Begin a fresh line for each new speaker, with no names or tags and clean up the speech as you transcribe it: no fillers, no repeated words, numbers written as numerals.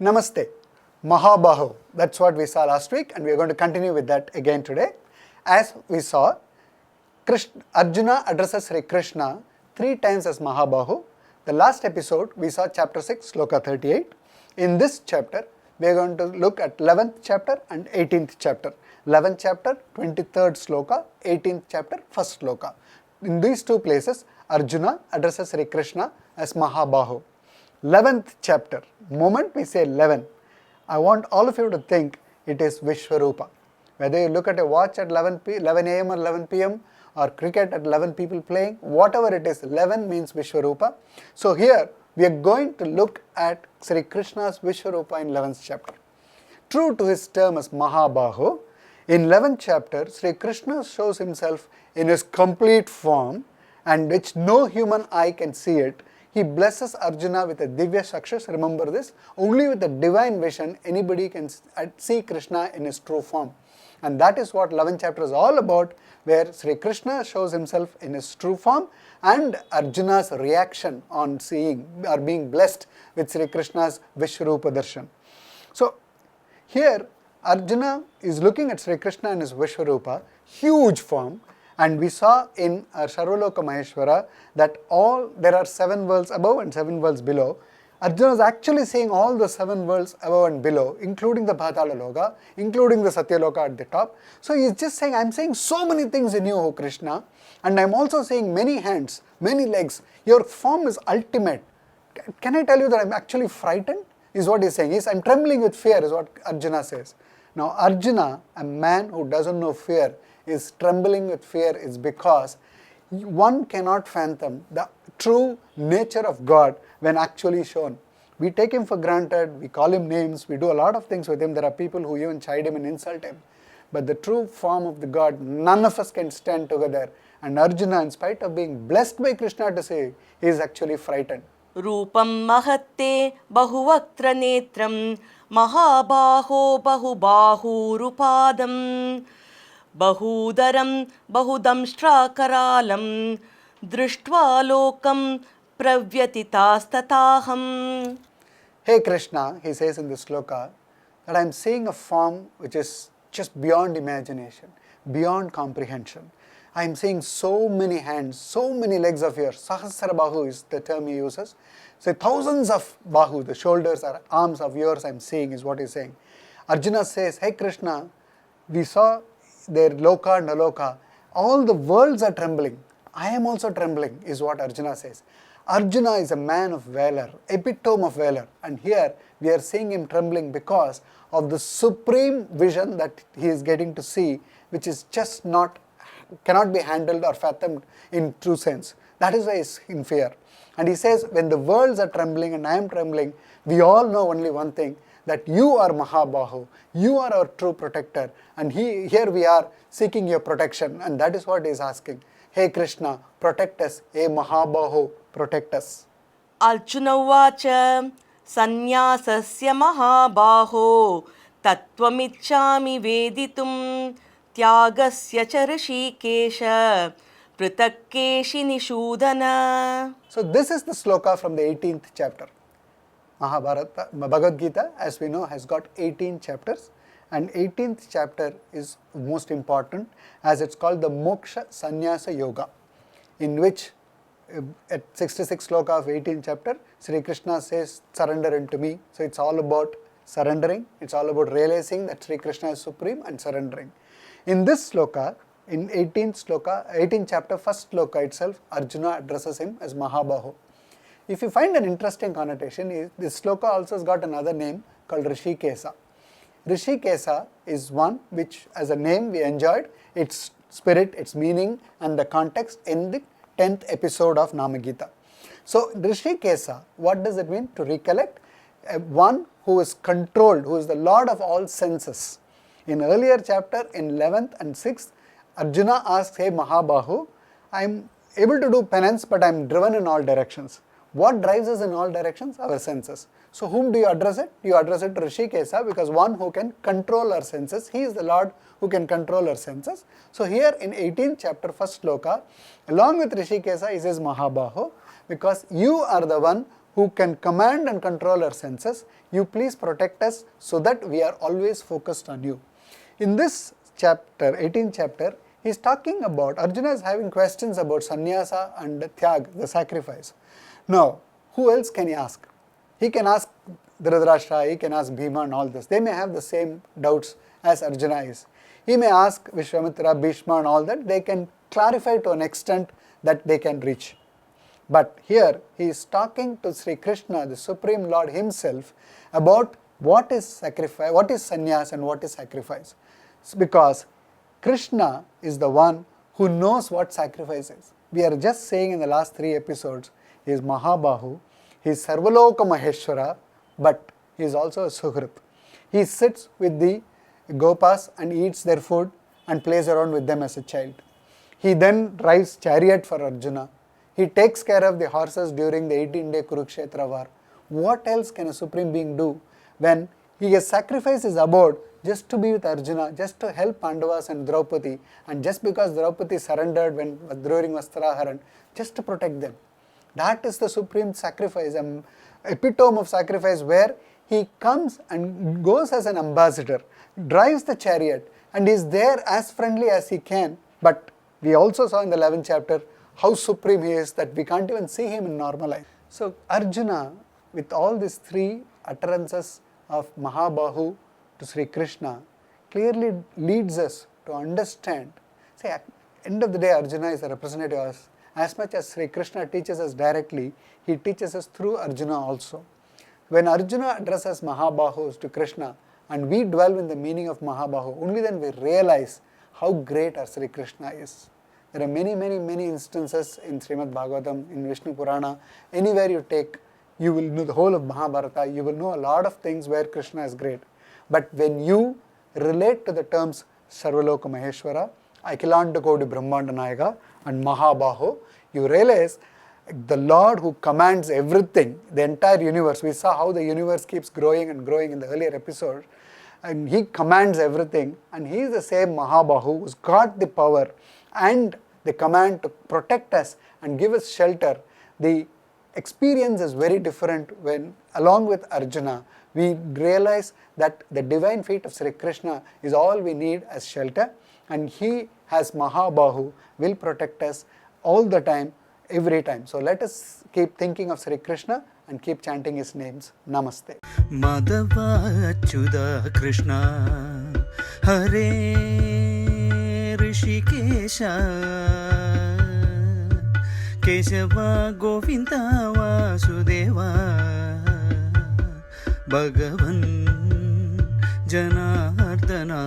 Namaste. Mahabaho. That's what we saw last week, and we are going to continue with that again today. As we saw, Arjuna addresses Sri Krishna 3 times as Mahabaho. The last episode, we saw chapter 6, sloka 38. In this chapter, we are going to look at 11th chapter and 18th chapter. 11th chapter, 23rd sloka, 18th chapter, 1st sloka. In these two places, Arjuna addresses Sri Krishna as Mahabaho. 11th chapter, moment we say 11, I want all of you to think it is Vishwarupa. Whether you look at a watch at 11 a.m. or 11 p.m. or cricket at 11 people playing, whatever it is, 11 means Vishwarupa. So here we are going to look at Sri Krishna's Vishwarupa in 11th chapter. True to his term as Mahabaho, in 11th chapter, Sri Krishna shows himself in his complete form, and which no human eye can see it. He blesses Arjuna with a Divya Shakshas. Remember this, only with a divine vision anybody can see Krishna in his true form. And that is what 11th chapter is all about, where Sri Krishna shows himself in his true form and Arjuna's reaction on seeing or being blessed with Sri Krishna's Vishwarupa Darshan. So here Arjuna is looking at Sri Krishna in his Vishwarupa, huge form, and we saw in Sarvaloka Maheshwara that there are 7 worlds above and 7 worlds below. Arjuna is actually saying all the 7 worlds above and below, including the Bhatala Loka, including the Satyaloka at the top. So he is just saying, I am saying so many things in you, O Krishna, and I am also saying many hands, many legs. Your form is ultimate. Can I tell you that I am actually frightened? Is what he is saying. I am trembling with fear, is what Arjuna says. Now Arjuna, a man who doesn't know fear, is trembling with fear is because one cannot fathom the true nature of God when actually shown. We take him for granted, we call him names, we do a lot of things with him. There are people who even chide him and insult him. But the true form of the God, none of us can stand together. And Arjuna, in spite of being blessed by Krishna to say, he is actually frightened.
Rupam mahatte bahuvaktra netram mahabaho bahubahu rupadam Bahudaram bahudamstrakaralam drishtva lokam pravyatitastataham.
Hey Krishna, he says in this sloka, that I am seeing a form which is just beyond imagination, beyond comprehension. I am seeing so many hands, so many legs of yours. Sahasra bahu is the term he uses. So thousands of bahu, the shoulders or arms of yours I am seeing, is what he is saying. Arjuna says, hey Krishna, we saw their loka and aloka, all the worlds are trembling. I am also trembling, is what Arjuna says. Arjuna is a man of valor, epitome of valor, and here we are seeing him trembling because of the supreme vision that he is getting to see, which is just cannot be handled or fathomed in true sense. That is why he is in fear. And he says, when the worlds are trembling and I am trembling, we all know only one thing, that you are Mahabaho, you are our true protector, and here we are seeking your protection, and that is what he is asking. Hey Krishna, protect us. Hey Mahabaho, protect us.
Arjuna vacha sanyasasya mahabaho tattvamichami veditum tyagasya cha rishikesha pritakeshi nishudana.
So this is the sloka from the 18th chapter. Mahabharata, Bhagavad Gita, as we know, has got 18 chapters, and 18th chapter is most important as it's called the Moksha Sannyasa Yoga, in which at 66 sloka of 18th chapter, Sri Krishna says, surrender unto me. So it's all about surrendering, it's all about realizing that Sri Krishna is supreme and surrendering. In this sloka, in 18th chapter, 1st sloka itself, Arjuna addresses him as Mahabaho. If you find an interesting connotation, this sloka also has got another name called Rishikesa. Rishikesa is one which as a name we enjoyed, its spirit, its meaning and the context in the 10th episode of Naama Geetha. So Rishikesa, what does it mean? To recollect, one who is controlled, who is the lord of all senses. In earlier chapter, in 11th and 6th, Arjuna asks, hey Mahabahu, I am able to do penance but I am driven in all directions. What drives us in all directions? Our senses. So whom do you address it? You address it to Rishikesa, because one who can control our senses. He is the Lord who can control our senses. So here in 18th chapter, 1st sloka, along with Rishikesa, he says Mahabaho, because you are the one who can command and control our senses, you please protect us so that we are always focused on you. In this chapter, 18th chapter, he is talking about, Arjuna is having questions about sannyasa and tyag, the sacrifice. Now, who else can he ask? He can ask Dhritarashtra, he can ask Bhima and all this. They may have the same doubts as Arjuna is. He may ask Vishwamitra, Bhishma and all that. They can clarify to an extent that they can reach. But here he is talking to Sri Krishna, the Supreme Lord himself, about what is sacrifice, what is sannyas and what is sacrifice. It's because Krishna is the one who knows what sacrifice is. We are just saying in the last 3 episodes, he is Mahabahu, he is Sarvaloka Maheshwara, but he is also a Suhrit. He sits with the Gopas and eats their food and plays around with them as a child. He then drives chariot for Arjuna. He takes care of the horses during the 18-day Kurukshetra war. What else can a supreme being do when he has sacrificed his abode just to be with Arjuna, just to help Pandavas and Draupadi, and just because Draupadi surrendered when during Vastraharan, just to protect them. That is the supreme sacrifice, an epitome of sacrifice where he comes and goes as an ambassador, drives the chariot and is there as friendly as he can. But we also saw in the 11th chapter how supreme he is that we can't even see him in normal life. So Arjuna, with all these 3 utterances of Mahabahu to Sri Krishna, clearly leads us to understand. See, at the end of the day, Arjuna is a representative of us. As much as Sri Krishna teaches us directly, he teaches us through Arjuna also. When Arjuna addresses Mahabahus to Krishna and we dwell in the meaning of Mahabahu, only then we realize how great our Sri Krishna is. There are many instances in Srimad Bhagavatam, in Vishnu Purana, anywhere you take, you will know the whole of Mahabharata, you will know a lot of things where Krishna is great. But when you relate to the terms Sarvaloka Maheshwara, Akilanta Kodi Brahmanda Nayaka and Mahabaho, you realize the Lord who commands everything, the entire universe. We saw how the universe keeps growing and growing in the earlier episode, and he commands everything, and he is the same Mahabahu who's got the power and the command to protect us and give us shelter. The experience is very different when, along with Arjuna, we realize that the divine feet of Sri Krishna is all we need as shelter, and he has Mahabahu, will protect us all the time, every time. So let us keep thinking of Sri Krishna and keep chanting his names. Namaste.
Madhava Achyuta Krishna Hare Rishikesha Kesava Govinda Vasudeva Bhagavan Janardana